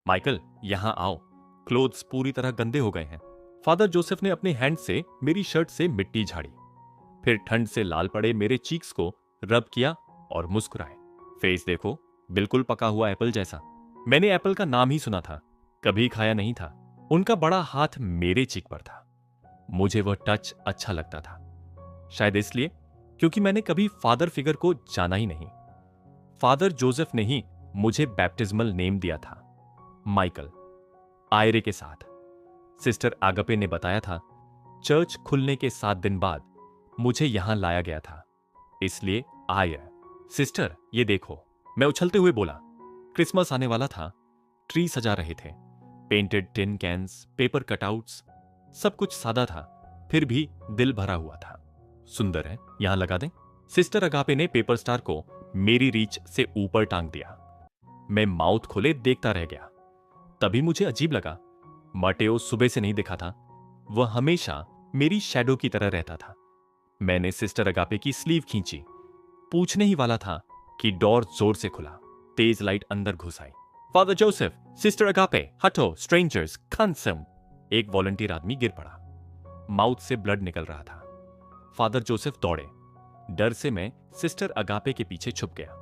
Michael, यहां आओ, clothes पूरी तरह गंदे हो गए हैं। फादर जोसेफ ने अपने हैंड से मेरी शर्ट से मिट्टी झाड़ी, फिर ठंड से लाल पड़े मेरे चीक्स को रब किया और मुस्कुराए। फेस देखो, बिल्कुल पका हुआ एप्पल जैसा। मैंने एप्पल का नाम ही सुना था, कभी खाया नहीं था। उनका बड़ा हाथ मेरे चीक पर था। मुझे वह टच अच्छा लगता था, शायद इसलिए क्योंकि मैंने कभी फादर फिगर को जाना ही नहीं। फादर जोसेफ ने ही मुझे बैप्टिज्मल नेम दिया था, माइकल, आयरे के साथ। सिस्टर आगपे ने बताया था, चर्च खुलने के 7 दिन बाद मुझे यहां लाया गया था, इसलिए आयर। सिस्टर, ये देखो, मैं उछलते हुए बोला। क्रिसमस आने वाला था, ट्री सजा रहे थे, painted tin cans, paper cutouts, सब कुछ सादा था, फिर भी दिल भरा हुआ था। सुंदर है, यहां लगा दें? सिस्टर अगापे ने पेपर स्टार को मेरी रीच से ऊपर टांग दिया। मैं माउथ खोले देखता रह गया। तभी मुझे अजीब लगा। माटेओ सुबह से नहीं दिखा था, वह हमेशा मेरी शैडो की तरह रहता था। मैंने सिस्टर अगापे की स्लीव खींची, पूछने ही वाला था कि डोर जोर से खुला। तेज लाइट अंदर घुस आई। फादर जोसेफ, सिस्टर अगापे, हटो, स्ट्रेंजर्स, कंसम। एक वॉलंटियर आदमी गिर पड़ा, माउथ से ब्लड निकल रहा था। फादर जोसेफ दौड़े। डर से मैं सिस्टर अगापे के पीछे छुप गया।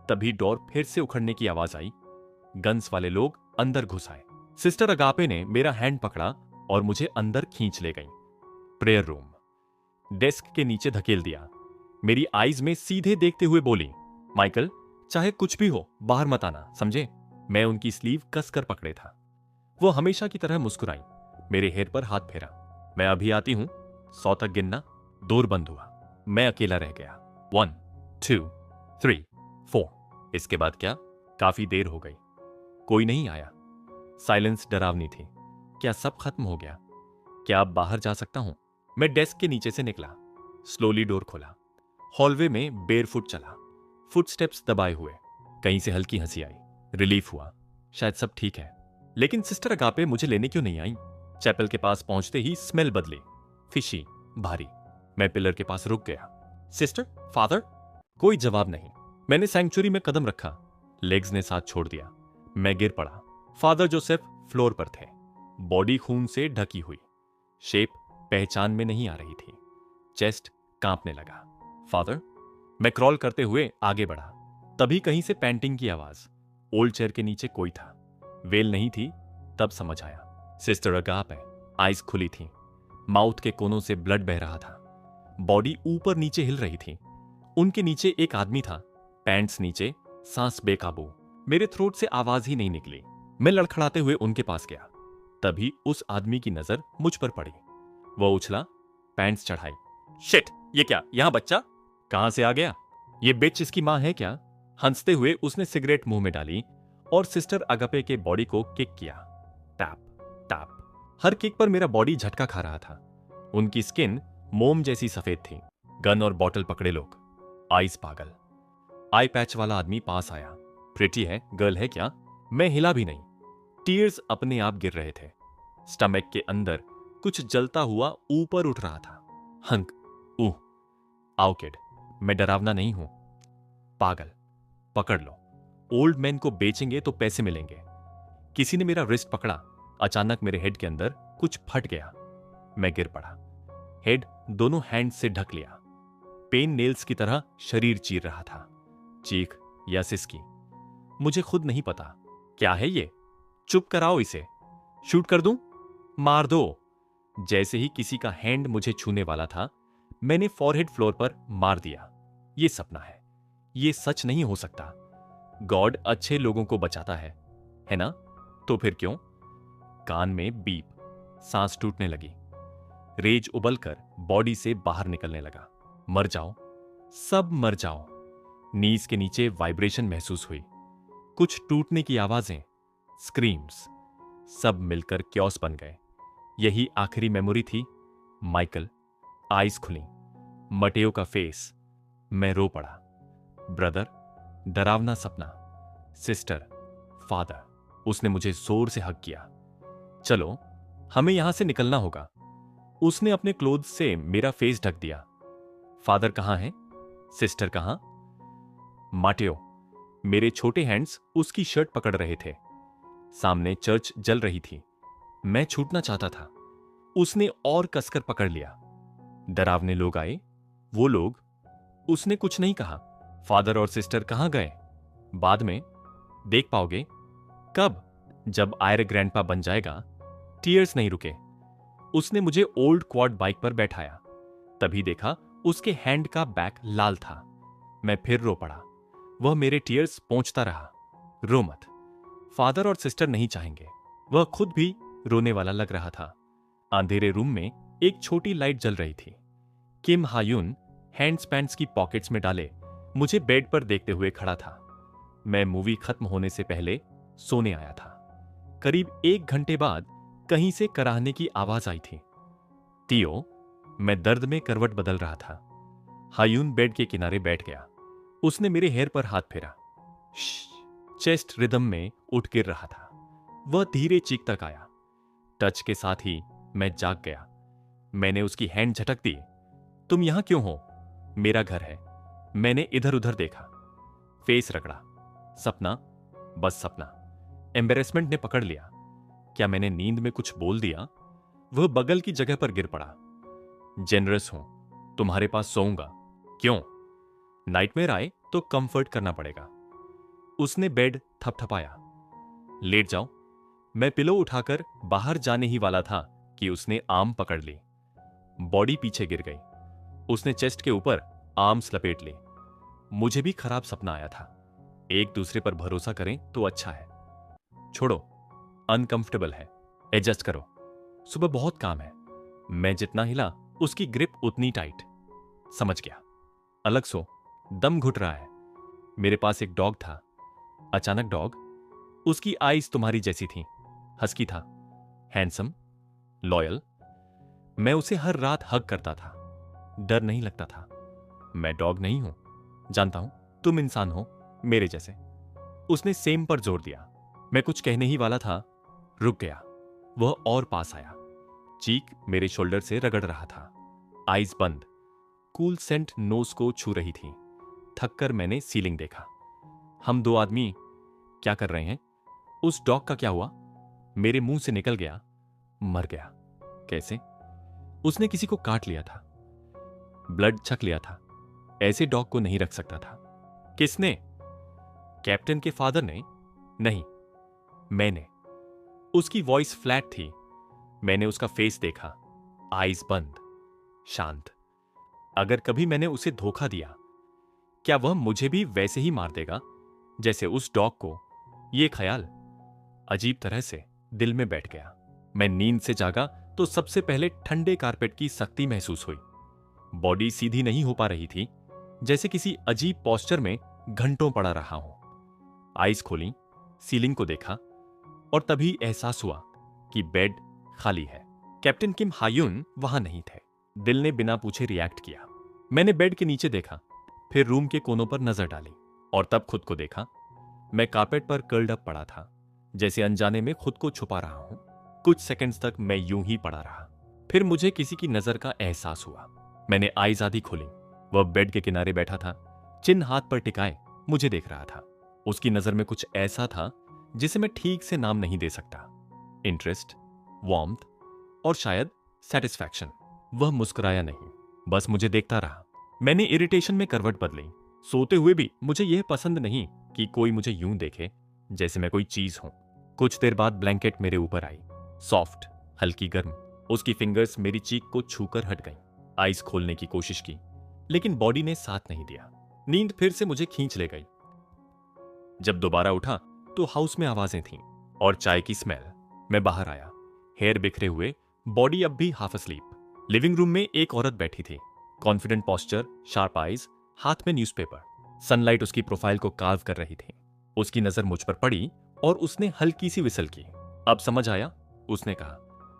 तभी डोर फिर से उखड़ने की आवाज आई। गन्स वाले लोग अंदर घुस आए। सिस्टर अगापे ने मेरा हैंड पकड़ा और मुझे अंदर खींच ले गई। Prayer room. डेस्क के नीचे धकेल दिया। मेरी आईज में सीधे देखते हुए बोली, माइकल, चाहे कुछ भी हो, बाहर मत आना, समझे? मैं उनकी स्लीव कसकर पकड़े था। वो हमेशा की तरह मुस्कुराई, मेरे हेयर पर हाथ फेरा। मैं अभी आती हूं। 100 तक गिनना। डोर बंद हुआ। मैं अकेला रह गया। 1 2 3 4। इसके बाद क्या? काफी देर हो गई, कोई नहीं आया। साइलेंस डरावनी थी। क्या सब खत्म हो गया? क्या अब बाहर जा सकता हूं? मैं डेस्क के नीचे से निकला, स्लोली डोर खोला, हॉलवे में बेयरफुट चला, फुटस्टेप्स दबाए हुए। कहीं से हल्की हंसी आई, रिलीफ हुआ, शायद सब ठीक है। लेकिन सिस्टर अगापे मुझे लेने क्यों नहीं आई? चैपल के पास पहुंचते ही स्मेल बदली, फिशी, भारी। मैं पिलर के पास रुक गया। Sister, father? कोई जवाब नहीं। मैंने सैंक्चुरी में कदम रखा, लेग्स ने साथ छोड़ दिया। मैं गिर पड़ा। फादर जोसेफ फ्लोर पर थे, बॉडी खून से ढकी हुई, शेप पहचान में नहीं आ रही थी। चेस्ट कांपने लगा। फादर? मैं क्रॉल करते हुए आगे बढ़ा। तभी कहीं से पैंटिंग की आवाज। ओल्ड चेयर के नीचे कोई था। वेल नहीं थी, तब समझ आया। सिस्टर अगापे, आईज खुली थी, माउथ के कोनों से ब्लड बह रहा था, बॉडी ऊपर नीचे हिल रही थी। उनके नीचे एक आदमी था, पैंट्स नीचे, सांस बेकाबू। मेरे थ्रोट से आवाज ही नहीं निकली। मैं लड़खड़ाते हुए उनके पास गया। तभी उस आदमी की नजर मुझ पर पड़ी। वह उछला, पैंट्स चढ़ाई। शिट, ये क्या, यहां बच्चा कहां से आ गया? ये बिच इसकी मां है क्या? हंसते हुए उसने सिगरेट मुंह में डाली और सिस्टर अगापे के बॉडी को किक किया। Tap tap. हर किक पर मेरा बॉडी झटका खा रहा था। उनकी स्किन मोम जैसी सफेद थी। गन और बॉटल पकड़े लोग, आइस पागल। आई पैच वाला आदमी पास आया। प्रिटी है, गर्ल है क्या? मैं हिला भी नहीं। टीयर्स अपने आप गिर रहे थे। स्टमक के अंदर कुछ जलता हुआ ऊपर उठ रहा था। हंक, ऊह, आओ किड, मैं डरावना नहीं हूं। पागल, पकड़ लो। ओल्ड मैन को बेचेंगे तो पैसे मिलेंगे। किसी ने मेरा रिस्ट पकड़ा। अचानक मेरे हेड के अंदर कुछ फट गया। मैं गिर पड़ा। हेड दोनों हैंड से ढक लिया। पेन नेल्स की तरह शरीर चीर रहा था। चीख या सिसकी, मुझे खुद नहीं पता। क्या है ये? चुप कराओ इसे। शूट कर दूं? मार दो। जैसे ही किसी का हैंड मुझे छूने वाला था, मैंने फॉरहेड फ्लोर पर मार दिया। ये सपना है, ये सच नहीं हो सकता। गॉड अच्छे लोगों को बचाता है ना? तो फिर क्यों? कान में बीप, सांस टूटने लगी। रेज उबलकर बॉडी से बाहर निकलने लगा। मर जाओ, सब मर जाओ। नीज के नीचे वाइब्रेशन महसूस हुई, कुछ टूटने की आवाजें, स्क्रीम्स, सब मिलकर क्योस बन गए। यही आखिरी मेमोरी थी। माइकल, आईज खुली, मटेओ का फेस। मैं रो पड़ा। ब्रदर, डरावना सपना, सिस्टर, फादर। उसने मुझे जोर से हग किया। चलो, हमें यहां से निकलना होगा। उसने अपने क्लोथ से मेरा फेस ढक दिया। फादर कहां है? सिस्टर कहां? माटेओ, मेरे छोटे हैंड्स उसकी शर्ट पकड़ रहे थे। सामने चर्च जल रही थी। मैं छूटना चाहता था। उसने और कसकर पकड़ लिया। डरावने लोग आए। वो लोग। उसने कुछ नहीं कहा। फादर और सिस्टर कहां गए? बाद में देख पाओगे। कब? जब आयर ग्रैंडपा बन जाएगा। टीयर्स नहीं रुके। उसने मुझे ओल्ड क्वाड बाइक पर बैठाया। तभी देखा उसके हैंड का बैक लाल था। मैं फिर रो पड़ा। वह मेरे टीयर्स पोंछता रहा। रो मत। फादर और सिस्टर नहीं चाहेंगे। वह खुद भी रोने वाला लग रहा था। अंधेरे रूम में एक छोटी लाइट जल रही थी। किम हायुन हैंड्स पैंट्स की पॉकेट्स में डाले मुझे बेड पर देखते हुए खड़ा था। मैं मूवी खत्म होने से पहले सोने आया था। करीब 1 घंटे बाद कहीं से कराहने की आवाज आई थी। टियो। मैं दर्द में करवट बदल रहा था। हायुन बेड के किनारे बैठ गया। उसने मेरे हेयर पर हाथ फेरा। चेस्ट रिदम में उठ गिर रहा था। वह धीरे चीख तक आया। टच के साथ ही मैं जाग गया। मैंने उसकी हैंड झटक दी। तुम यहां क्यों हो? मेरा घर है। मैंने इधर उधर देखा। फेस रगड़ा। सपना? बस सपना। एम्बेरसमेंट ने पकड़ लिया। क्या मैंने नींद में कुछ बोल दिया? वह बगल की जगह पर गिर पड़ा। जेनरस हूं, तुम्हारे पास सोऊंगा। क्यों? नाइटमेयर आए तो कंफर्ट करना पड़ेगा। उसने बेड थपथपाया। लेट जाओ। मैं पिलो उठाकर बाहर जाने ही वाला था कि उसने आर्म पकड़ ली। बॉडी पीछे गिर गई। उसने चेस्ट के ऊपर आर्म्स लपेट ली। मुझे भी खराब सपना आया था। एक दूसरे पर भरोसा करें तो अच्छा है। छोड़ो, अनकंफर्टेबल है। एडजस्ट करो। सुबह बहुत काम है। मैं जितना हिला उसकी ग्रिप उतनी टाइट। समझ गया। अलग सो। दम घुट रहा है। मेरे पास एक डॉग था। अचानक डॉग। उसकी आईज तुम्हारी जैसी थी। हस्की था। हैंडसम। लॉयल। मैं उसे हर रात हग करता था। डर नहीं लगता था। मैं डॉग नहीं हूं। जानता हूं तुम इंसान हो, मेरे जैसे। उसने सेम पर जोर दिया। मैं कुछ कहने ही वाला था, रुक गया। वह और पास आया। चीक मेरे शोल्डर से रगड़ रहा था। आईज बंद। कूल सेंट नोज को छू रही थी। थककर मैंने सीलिंग देखा। हम 2 आदमी क्या कर रहे हैं? उस डॉग का क्या हुआ? मेरे मुंह से निकल गया, मर गया। कैसे? उसने किसी को काट लिया था। ब्लड छक लिया था। ऐसे डॉग को नहीं रख सकता था। किसने? कैप्टन के फादर ने? नहीं, मैंने। उसकी वॉइस फ्लैट थी। मैंने उसका फेस देखा। आईज बंद, शांत। अगर कभी मैंने उसे धोखा दिया, क्या वह मुझे भी वैसे ही मार देगा जैसे उस डॉग को? यह ख्याल अजीब तरह से दिल में बैठ गया। मैं नींद से जागा तो सबसे पहले ठंडे कारपेट की सख्ती महसूस हुई। बॉडी सीधी नहीं हो पा रही थी, जैसे किसी अजीब पोस्चर में घंटों पड़ा रहा हूं। आईज खोली, सीलिंग को देखा और तभी एहसास हुआ कि बेड खाली है। कैप्टन किम हायुन वहां नहीं थे। दिल ने बिना पूछे रिएक्ट किया। मैंने बेड के नीचे देखा, फिर रूम के कोनों पर नजर डाली और तब खुद को देखा। मैं कार्पेट पर कर्ल्ड अप पड़ा था, जैसे अनजाने में खुद को छुपा रहा हूं। कुछ सेकंड्स तक मैं यूं ही पड़ा रहा। फिर मुझे किसी की नजर का एहसास हुआ। मैंने आईज आधी खोली। वह बेड के किनारे बैठा था, चिन हाथ पर टिकाए मुझे देख रहा था। उसकी नजर में कुछ ऐसा था जिसे मैं ठीक से नाम नहीं दे सकता। इंटरेस्ट, वार्मथ और शायद सेटिस्फैक्शन। वह मुस्कुराया नहीं, बस मुझे देखता रहा। मैंने इरिटेशन में करवट बदली। सोते हुए भी मुझे यह पसंद नहीं कि कोई मुझे यूं देखे जैसे मैं कोई चीज हूं। कुछ देर बाद ब्लैंकेट मेरे ऊपर आई, सॉफ्ट, हल्की गर्म। उसकी फिंगर्स मेरी चीक को छूकर हट गईं। आईज खोलने की कोशिश की, लेकिन बॉडी ने साथ नहीं दिया। नींद फिर से मुझे खींच ले गई। जब दोबारा उठा तो हाउस में आवाजें थीं और चाय की स्मेल। मैं बाहर आया, हेयर बिखरे हुए, बॉडी अब भी हाफ अस्लीप। लिविंग रूम में एक औरत बैठी थी। कॉन्फिडेंट पोस्चर, शार्प आईज, हाथ में न्यूज़पेपर। सनलाइट उसकी प्रोफाइल को कार्व कर रही थी। उसकी नजर मुझ पर पड़ी और उसने हल्की सी विसल की। अब समझ आया, उसने कहा।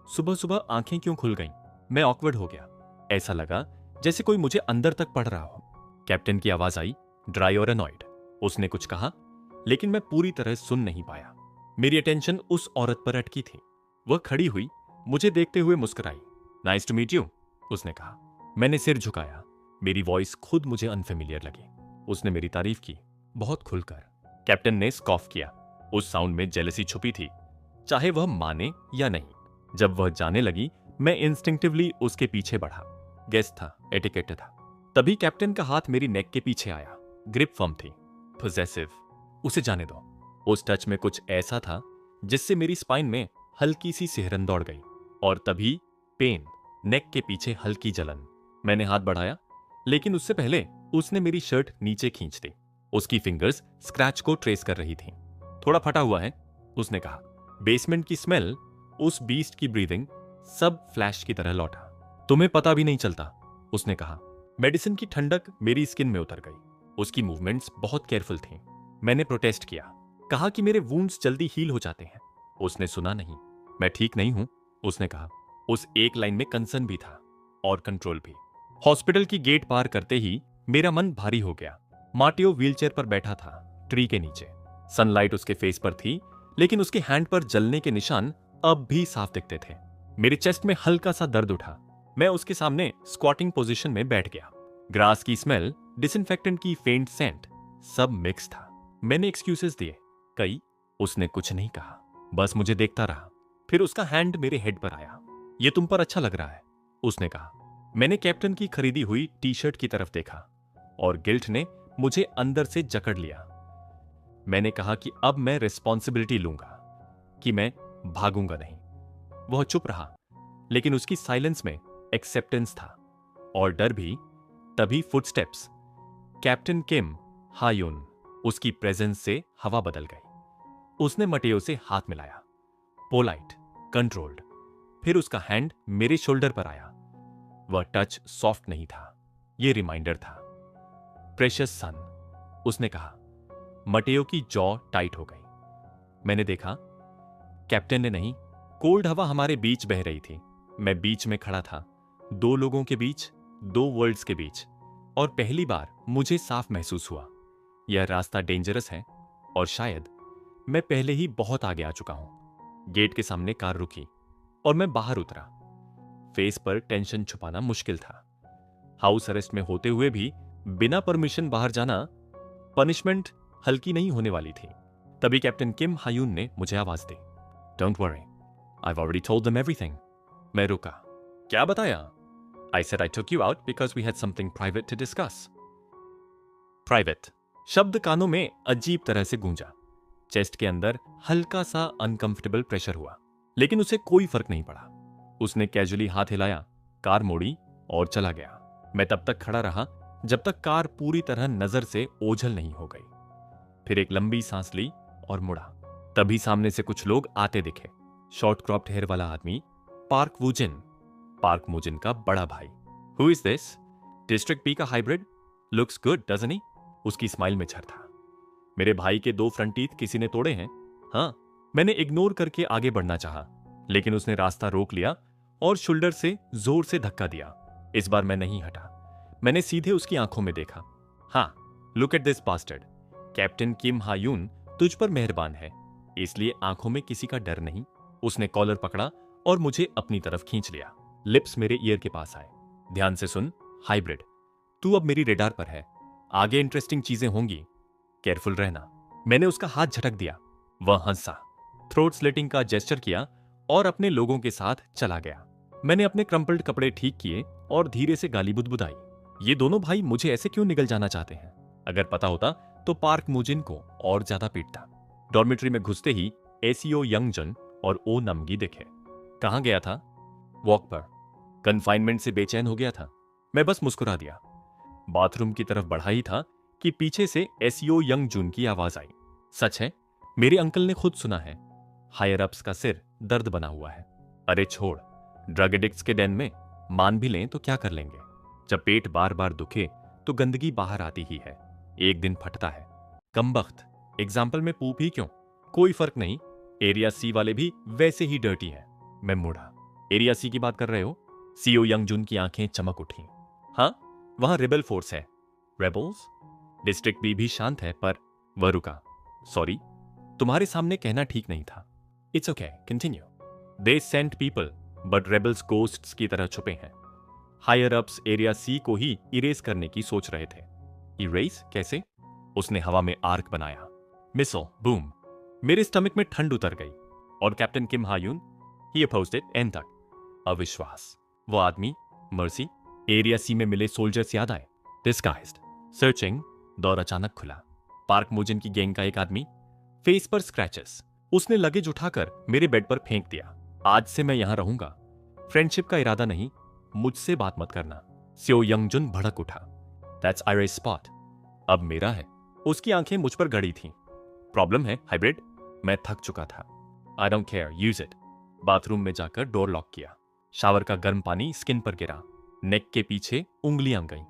सुबह सुबह आंखें क्यों खुल गईं? मैं ऑकवर्ड हो गया। ऐसा लगा जैसे कोई मुझे अंदर तक पढ़ रहा हो। कैप्टन की आवाज आई, ड्राई और अनॉयड। उसने कुछ कहा, लेकिन मैं पूरी तरह सुन नहीं पाया। मेरी अटेंशन उस औरत पर अटकी थी। वह खड़ी हुई, मुझे देखते हुए मुस्कुराई। नाइस टू मीट यू, उसने कहा। मैंने सिर झुकाया। मेरी वॉइस खुद मुझे अनफेमिलियर लगी। उसने मेरी तारीफ की, बहुत खुलकर। कैप्टन ने स्कॉफ किया। उस साउंड में जेलसी छुपी थी, चाहे वह माने या नहीं। जब वह जाने लगी, मैं इंस्टिंक्टिवली उसके पीछे बढ़ा। गेस्ट था, एटिकेट था। तभी कैप्टन का हाथ मेरी नेक के पीछे आया। ग्रिप फर्म थी, पोजेसिव। उसे जाने दो। उस टच में कुछ ऐसा था जिससे मेरी स्पाइन में हल्की सी सिहरन दौड़ गई, और तभी पेन, नेक के पीछे हल्की जलन। मैंने हाथ बढ़ाया, लेकिन उससे पहले उसने मेरी शर्ट नीचे खींच दी। उसकी फिंगर्स स्क्रैच को ट्रेस कर रही थीं। थोड़ा फटा हुआ है, उसने कहा। बेसमेंट की स्मेल, उस बीस्ट की ब्रीदिंग, सब फ्लैश की तरह लौटा। तुम्हें पता भी नहीं चलता, उसने कहा। मेडिसिन की ठंडक मेरी स्किन में उतर गई। उसकी मूवमेंट्स बहुत केयरफुल थीं। मैंने प्रोटेस्ट किया, कहा कि मेरे वुंड्स जल्दी हील हो जाते हैं। उसने सुना नहीं। मैं ठीक नहीं हूं, उसने कहा। उस एक लाइन में कंसर्न भी था और कंट्रोल भी। हॉस्पिटल की गेट पार करते ही मेरा मन भारी हो गया। मार्टियो व्हीलचेयर पर बैठा था, ट्री के नीचे। सनलाइट उसके फेस पर थी, लेकिन उसके हैंड पर जलने के निशान अब भी साफ दिखते थे। मेरे चेस्ट में हल्का सा दर्द उठा। मैं उसके सामने स्क्वाटिंग पोजीशन में बैठ गया। ग्रास की स्मेल, डिसइंफेक्टेंट की फेंट सेंट, सब मिक्स था। मैंने एक्सक्यूजेस दिए, कई। उसने कुछ नहीं कहा, बस मुझे देखता रहा। फिर उसका हैंड मेरे हेड पर आया। ये तुम पर अच्छा लग रहा है, उसने कहा। मैंने कैप्टन की खरीदी हुई टी शर्ट की तरफ देखा, और गिल्ट ने मुझे अंदर से जकड़ लिया। मैंने कहा कि अब मैं रिस्पॉन्सिबिलिटी लूंगा, कि मैं भागूंगा नहीं। वह चुप रहा, लेकिन उसकी साइलेंस में एक्सेप्टेंस था, और डर भी। तभी फुटस्टेप्स। कैप्टन किम हायुन। उसकी प्रेजेंस से हवा बदल गई। उसने मटेओ से हाथ मिलाया, पोलाइट, कंट्रोल्ड। फिर उसका हैंड मेरे शोल्डर पर आया। वह टच सॉफ्ट नहीं था, यह रिमाइंडर था। प्रेशियस सन, उसने कहा। मटेओ की जॉ टाइट हो गई। मैंने देखा, कैप्टन ने नहीं। कोल्ड हवा हमारे बीच बह रही थी। मैं बीच में खड़ा था, दो लोगों के बीच, दो वर्ल्ड्स के बीच। और पहली बार मुझे साफ महसूस हुआ, यह रास्ता डेंजरस है, और शायद मैं पहले ही बहुत आगे आ चुका हूं। गेट के सामने कार रुकी, और मैं बाहर उतरा। फेस पर टेंशन छुपाना मुश्किल था। हाउस अरेस्ट में होते हुए भी बिना परमिशन बाहर जाना, पनिशमेंट हल्की नहीं होने वाली थी। तभी कैप्टन किम हायून ने मुझे आवाज दी, don't worry, I have already told them everything. मैं रुका। क्या बताया? I said I took you out because we had something private to discuss. Private शब्द कानों में अजीब तरह से गूंजा। चेस्ट के अंदर हल्का सा अनकंफर्टेबल प्रेशर हुआ, लेकिन उसे कोई फर्क नहीं पड़ा। उसने कैजुअली हाथ हिलाया, कार मोड़ी और चला गया। मैं तब तक खड़ा रहा जब तक कार पूरी तरह नजर से ओझल नहीं हो गई। फिर एक लंबी सांस ली और मुड़ा। तभी सामने से कुछ लोग आते दिखे। शॉर्ट क्रॉप्ड हेयर वाला आदमी, पार्क वूजिन का बड़ा भाई। Who is this? District B का hybrid? Looks good doesn't he? उसकी स्माइल में झर था। मेरे भाई के दो फ्रंट टीथ किसी ने तोड़े हैं? हाँ। मैंने इग्नोर करके आगे बढ़ना चाहा, लेकिन उसने रास्ता रोक लिया और शोल्डर से जोर से धक्का दिया। इस बार मैं नहीं हटा। मैंने सीधे उसकी आंखों में देखा। हाँ, look at this bastard. Captain Kim Hayun तुझ पर मेहरबान है, इसलिए आंखों में किसी का डर नहीं। उसने कॉलर पकड़ा और मुझे अपनी तरफ खींच लिया। लिप्स मेरे ईयर के पास आए। ध्यान से सुन, हाइब्रिड, तू अब मेरी रेडार पर है। आगे इंटरेस्टिंग चीजें होंगी, केयरफुल रहना। मैंने उसका हाथ झटक दिया। वह हंसा, थ्रोट स्लिटिंग का जेस्चर किया और अपने लोगों के साथ चला गया। मैंने अपने क्रम्पल्ड कपड़े ठीक किए और धीरे से गाली बुदबुदाई। ये दोनों भाई मुझे ऐसे क्यों निगल जाना चाहते हैं? अगर पता होता तो पार्क मुजिन को और ज्यादा पीटता। डॉर्मेट्री में घुसते ही एसीओ यंगजन और ओ नमगी दिखे। कहां गया था? वॉक पर। कन्फाइनमेंट से बेचैन हो गया था। मैं बस मुस्कुरा दिया। बाथरूम की तरफ बढ़ा ही था कि पीछे से एसीओ यंगजून की आवाज आई। सच है, मेरे अंकल ने खुद सुना है। हायर अप्स का सिर दर्द बना हुआ है। अरे छोड़, ड्रग एडिक्ट्स के डेन में मान भी लें तो क्या कर लेंगे? जब पेट बार बार दुखे तो गंदगी बाहर आती ही है, एक दिन फटता है। कमबख्त, एग्जाम्पल में पूप ही क्यों? कोई फर्क नहीं, एरिया सी वाले भी वैसे ही डर्टी हैं। मैं मुड़ा। एरिया सी की बात कर रहे हो? सीओ यंगजून की आंखें चमक उठी। हाँ, वहां रेबल फोर्स है। रेबल्स? डिस्ट्रिक्ट बी भी शांत है, पर वह रुका। सॉरी, तुम्हारे सामने कहना ठीक नहीं था। It's okay, continue. They sent people, but rebels ghosts की तरह छुपे हैं। हायर अप्स एरिया सी को ही इरेज करने की सोच रहे थे। इरेज कैसे? उसने हवा में आर्क बनाया। मिसल, बूम। मेरे स्टमक में ठंड उतर गई और captain Kim Hayun, he opposed it end तक। अविश्वास। वो आदमी, मर्सी, एरिया सी में मिले सोल्जर्स याद आए। Disguised, searching. डोर अचानक खुला। पार्क मोजन की गैंग का एक आदमी, फेस पर स्क्रैचेस। उसने लगेज उठाकर मेरे बेड पर फेंक दिया। आज से मैं यहां रहूंगा। फ्रेंडशिप का इरादा नहीं, मुझसे बात मत करना। स्यो यंगजुन भड़क उठा। दैट्स आयरेज स्पॉट, अब मेरा है। उसकी आंखें मुझ पर गड़ी थीं। प्रॉब्लम है हाइब्रिड। मैं थक चुका था। I don't care, use it. Bathroom में जाकर डोर लॉक किया। शावर का गर्म पानी स्किन पर गिरा। नेक के पीछे उंगलियां गईं।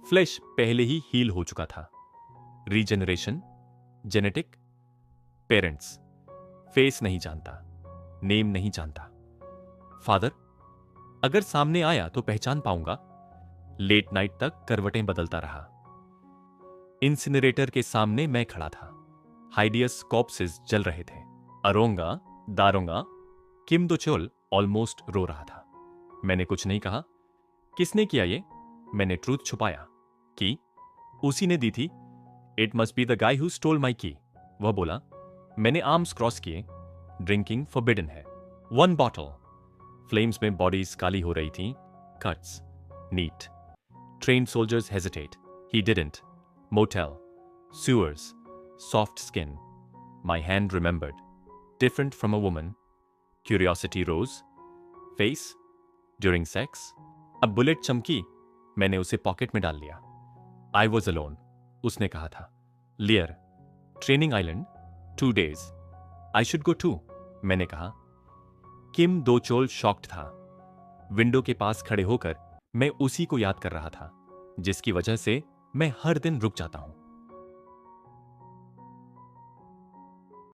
फ्लैश पहले ही हील हो चुका था। Regeneration, genetic, parents. फेस नहीं जानता, नेम नहीं जानता। फादर, अगर सामने आया तो पहचान पाऊंगा। लेट नाइट तक करवटें बदलता रहा। इंसिनरेटर के सामने मैं खड़ा था। हाइडियस कॉप्सेस जल रहे थे। अरोंगा, दारोंगा, किम दो चोल ऑलमोस्ट रो रहा था। मैंने कुछ नहीं कहा। किसने किया ये? मैंने ट्रूथ छुपाया। की उसी ने दी थी। It must be the guy who stole my key. वह बोला। मैंने आर्म्स क्रॉस किए। ड्रिंकिंग फॉरबिडन है। 1 बॉटल। फ्लेम्स में बॉडीज काली हो रही थी। Cuts, neat. Trained soldiers hesitate. He didn't. Motel, sewers, soft skin. My hand remembered. Different from a woman. Curiosity rose. Face? During sex? अब बुलेट चमकी। मैंने उसे पॉकेट में डाल लिया। I was alone. उसने कहा था। लियर, training island, 2 days. I should go too. मैंने कहा। किम दो चोल शॉक्ड था। विंडो के पास खड़े होकर मैं उसी को याद कर रहा था, जिसकी वजह से मैं हर दिन रुक जाता हूं।